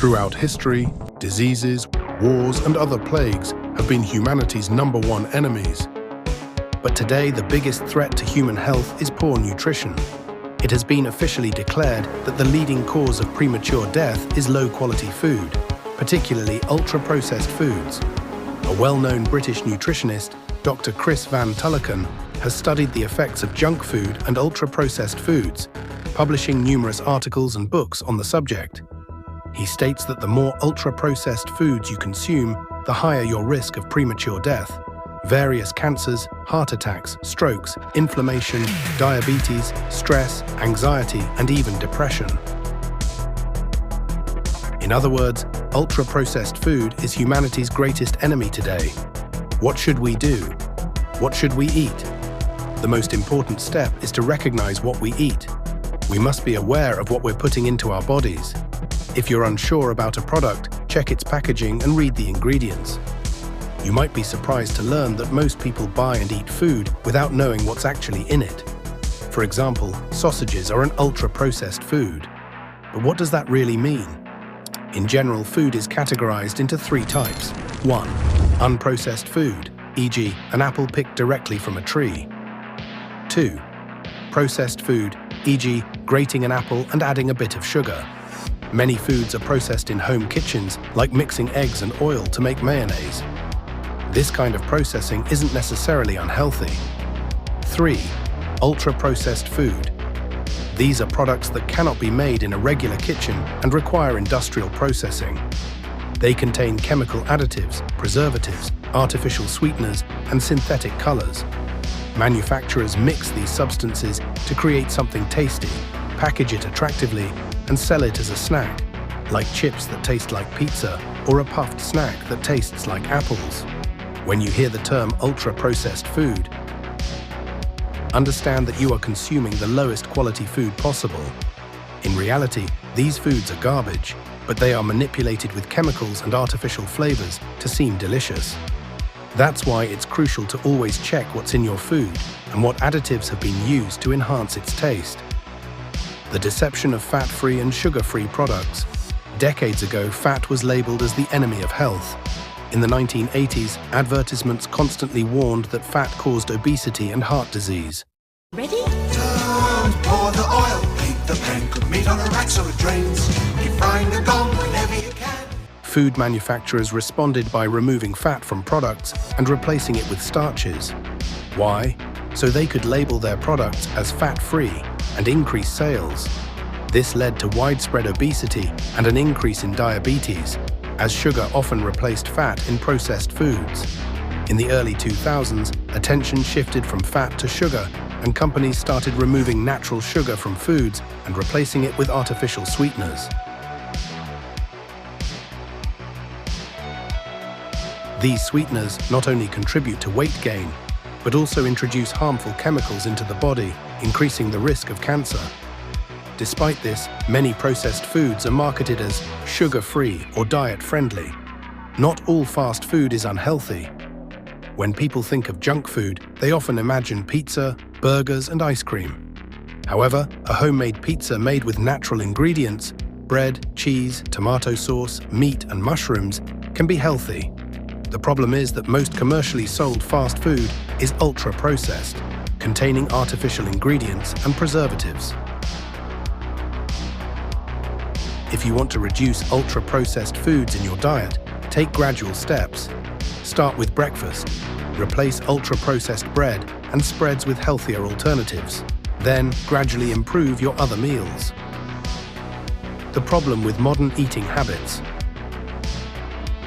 Throughout history, diseases, wars, and other plagues have been humanity's #1 enemies. But today, the biggest threat to human health is poor nutrition. It has been officially declared that the leading cause of premature death is low-quality food, particularly ultra-processed foods. A well-known British nutritionist, Dr. Chris Van Tulleken, has studied the effects of junk food and ultra-processed foods, publishing numerous articles and books on the subject. He states that the more ultra-processed foods you consume, the higher your risk of premature death. Various cancers, heart attacks, strokes, inflammation, diabetes, stress, anxiety, and even depression. In other words, ultra-processed food is humanity's greatest enemy today. What should we do? What should we eat? The most important step is to recognize what we eat. We must be aware of what we're putting into our bodies. If you're unsure about a product, check its packaging and read the ingredients. You might be surprised to learn that most people buy and eat food without knowing what's actually in it. For example, sausages are an ultra-processed food. But what does that really mean? In general, food is categorized into 3 types. 1. Unprocessed food, e.g., an apple picked directly from a tree. 2. Processed food, e.g., grating an apple and adding a bit of sugar. Many foods are processed in home kitchens, like mixing eggs and oil to make mayonnaise. This kind of processing isn't necessarily unhealthy. 3. Ultra-processed food. These are products that cannot be made in a regular kitchen and require industrial processing. They contain chemical additives, preservatives, artificial sweeteners, and synthetic colors. Manufacturers mix these substances to create something tasty, package it attractively, and sell it as a snack, like chips that taste like pizza or a puffed snack that tastes like apples. When you hear the term ultra-processed food, understand that you are consuming the lowest quality food possible. In reality, these foods are garbage, but they are manipulated with chemicals and artificial flavors to seem delicious. That's why it's crucial to always check what's in your food and what additives have been used to enhance its taste. The deception of fat-free and sugar-free products. Decades ago, fat was labeled as the enemy of health. In the 1980s, advertisements constantly warned that fat caused obesity and heart disease. Ready? Don't pour the oil, heat the pan, cook meat on a rack so it drains. Keep frying the gong whenever you can. Food manufacturers responded by removing fat from products and replacing it with starches. Why? So they could label their products as fat-free and increase sales. This led to widespread obesity and an increase in diabetes, as sugar often replaced fat in processed foods. In the early 2000s, attention shifted from fat to sugar, and companies started removing natural sugar from foods and replacing it with artificial sweeteners. These sweeteners not only contribute to weight gain, but also introduce harmful chemicals into the body, increasing the risk of cancer. Despite this, many processed foods are marketed as sugar-free or diet-friendly. Not all fast food is unhealthy. When people think of junk food, they often imagine pizza, burgers, and ice cream. However, a homemade pizza made with natural ingredients, bread, cheese, tomato sauce, meat, and mushrooms, can be healthy. The problem is that most commercially sold fast food is ultra-processed, containing artificial ingredients and preservatives. If you want to reduce ultra-processed foods in your diet, take gradual steps. Start with breakfast. Replace ultra-processed bread and spreads with healthier alternatives. Then, gradually improve your other meals. The problem with modern eating habits.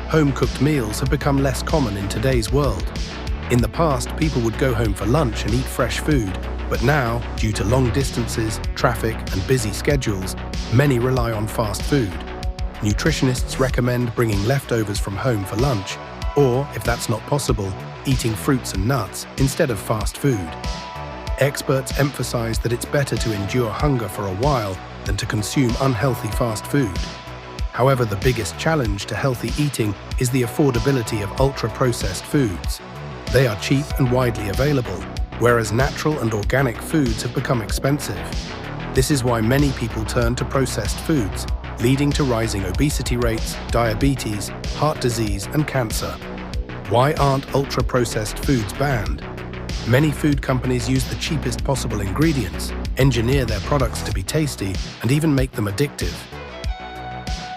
Home-cooked meals have become less common in today's world. In the past, people would go home for lunch and eat fresh food, but now, due to long distances, traffic, and busy schedules, many rely on fast food. Nutritionists recommend bringing leftovers from home for lunch, or, if that's not possible, eating fruits and nuts instead of fast food. Experts emphasize that it's better to endure hunger for a while than to consume unhealthy fast food. However, the biggest challenge to healthy eating is the affordability of ultra-processed foods. They are cheap and widely available, whereas natural and organic foods have become expensive. This is why many people turn to processed foods, leading to rising obesity rates, diabetes, heart disease, and cancer. Why aren't ultra-processed foods banned? Many food companies use the cheapest possible ingredients, engineer their products to be tasty, and even make them addictive.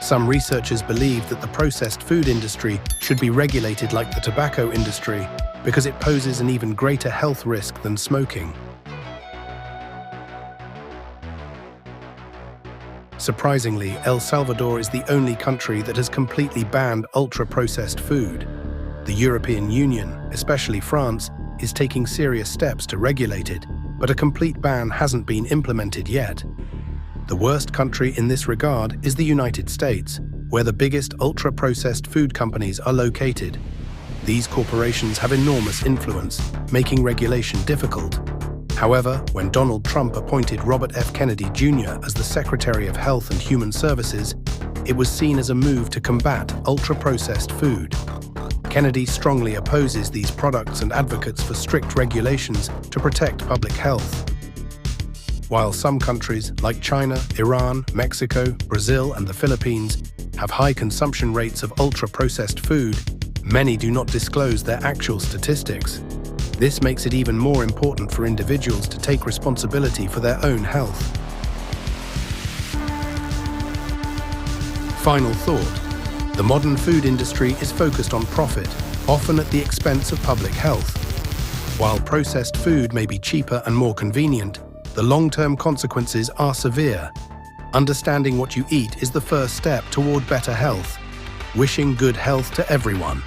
Some researchers believe that the processed food industry should be regulated like the tobacco industry because it poses an even greater health risk than smoking. Surprisingly, El Salvador is the only country that has completely banned ultra-processed food. The European Union, especially France, is taking serious steps to regulate it, but a complete ban hasn't been implemented yet. The worst country in this regard is the United States, where the biggest ultra-processed food companies are located. These corporations have enormous influence, making regulation difficult. However, when Donald Trump appointed Robert F. Kennedy Jr. as the Secretary of Health and Human Services, it was seen as a move to combat ultra-processed food. Kennedy strongly opposes these products and advocates for strict regulations to protect public health. While some countries, like China, Iran, Mexico, Brazil, and the Philippines, have high consumption rates of ultra-processed food, many do not disclose their actual statistics. This makes it even more important for individuals to take responsibility for their own health. Final thought. The modern food industry is focused on profit, often at the expense of public health. While processed food may be cheaper and more convenient, the long-term consequences are severe. Understanding what you eat is the first step toward better health. Wishing good health to everyone.